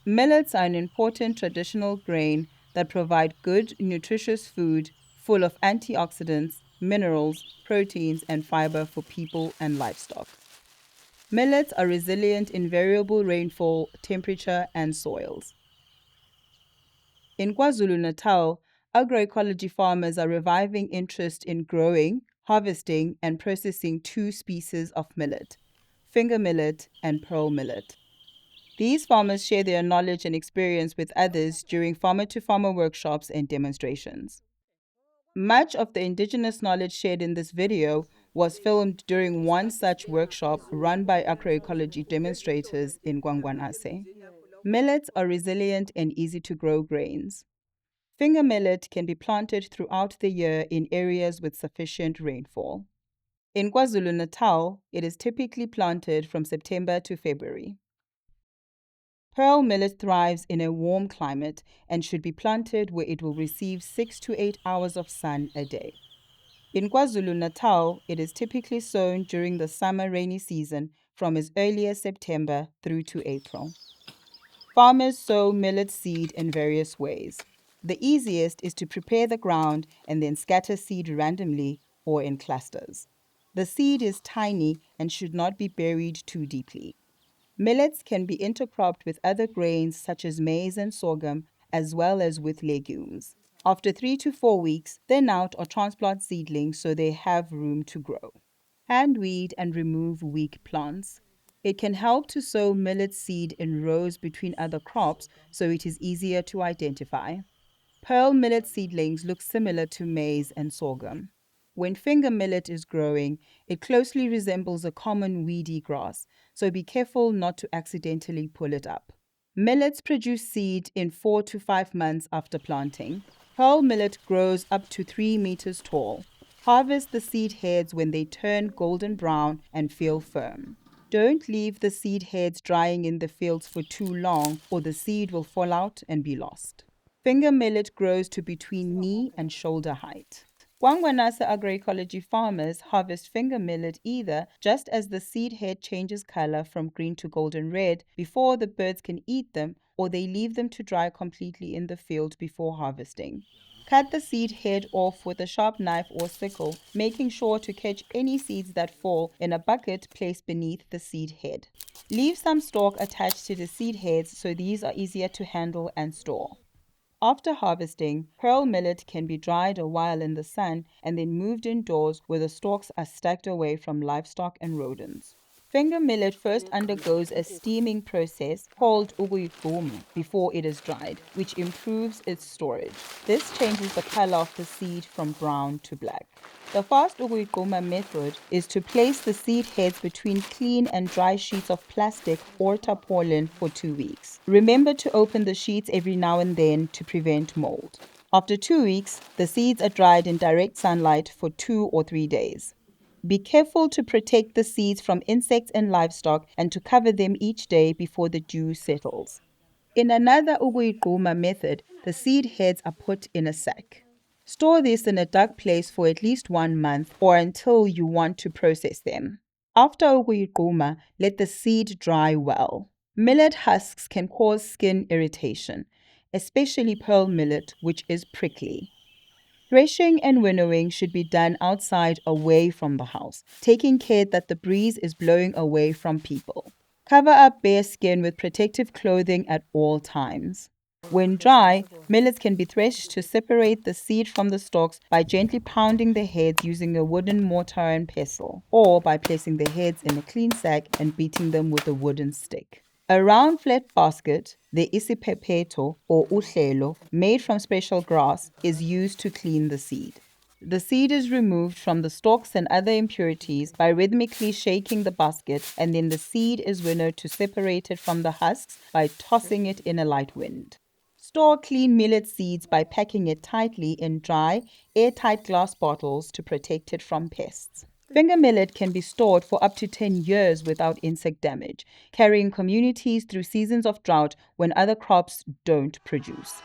Millets are an important traditional grain that provide good, nutritious food full of antioxidants, minerals, proteins, and fiber for people and livestock. Millets are resilient in variable rainfall, temperature, and soils. In KwaZulu Natal, agroecology farmers are reviving interest in growing, harvesting, and processing two species of millet, finger millet and pearl millet. These farmers share their knowledge and experience with others during farmer-to-farmer workshops and demonstrations. Much of the indigenous knowledge shared in this video was filmed during one such workshop run by agroecology demonstrators in Gwangwanase. Millets are resilient and easy to grow grains. Finger millet can be planted throughout the year in areas with sufficient rainfall. In KwaZulu Natal, it is typically planted from September to February. Pearl millet thrives in a warm climate and should be planted where it will receive 6 to 8 hours of sun a day. In KwaZulu Natal, it is typically sown during the summer rainy season from as early as September through to April. Farmers sow millet seed in various ways. The easiest is to prepare the ground and then scatter seed randomly or in clusters. The seed is tiny and should not be buried too deeply. Millets can be intercropped with other grains such as maize and sorghum, as well as with legumes. After 3 to 4 weeks, thin out or transplant seedlings so they have room to grow. Hand weed and remove weak plants. It can help to sow millet seed in rows between other crops so it is easier to identify. Pearl millet seedlings look similar to maize and sorghum. When finger millet is growing, it closely resembles a common weedy grass, so be careful not to accidentally pull it up. Millets produce seed in 4 to 5 months after planting. Pearl millet grows up to 3 meters tall. Harvest the seed heads when they turn golden brown and feel firm. Don't leave the seed heads drying in the fields for too long or the seed will fall out and be lost. Finger millet grows to between knee and shoulder height. Gwangwanase agroecology farmers harvest finger millet either just as the seed head changes color from green to golden red before the birds can eat them, or they leave them to dry completely in the field before harvesting. Cut the seed head off with a sharp knife or sickle, making sure to catch any seeds that fall in a bucket placed beneath the seed head. Leave some stalk attached to the seed heads so these are easier to handle and store. After harvesting, pearl millet can be dried a while in the sun and then moved indoors where the stalks are stacked away from livestock and rodents. Finger millet first undergoes a steaming process called ukuyigquma before it is dried, which improves its storage. This changes the color of the seed from brown to black. The fast ukuyigquma method is to place the seed heads between clean and dry sheets of plastic or tarpaulin for 2 weeks. Remember to open the sheets every now and then to prevent mold. After 2 weeks, the seeds are dried in direct sunlight for 2 or 3 days. Be careful to protect the seeds from insects and livestock and to cover them each day before the dew settles. In another ukuyigquma method, the seed heads are put in a sack. Store this in a dark place for at least 1 month or until you want to process them. After ukuyigquma, let the seed dry well. Millet husks can cause skin irritation, especially pearl millet, which is prickly. Threshing and winnowing should be done outside away from the house, taking care that the breeze is blowing away from people. Cover up bare skin with protective clothing at all times. When dry, millets can be threshed to separate the seed from the stalks by gently pounding the heads using a wooden mortar and pestle, or by placing the heads in a clean sack and beating them with a wooden stick. A round flat basket, the isipepeto or uhlelo, made from special grass, is used to clean the seed. The seed is removed from the stalks and other impurities by rhythmically shaking the basket, and then the seed is winnowed to separate it from the husks by tossing it in a light wind. Store clean millet seeds by packing it tightly in dry, airtight glass bottles to protect it from pests. Finger millet can be stored for up to 10 years without insect damage, carrying communities through seasons of drought when other crops don't produce.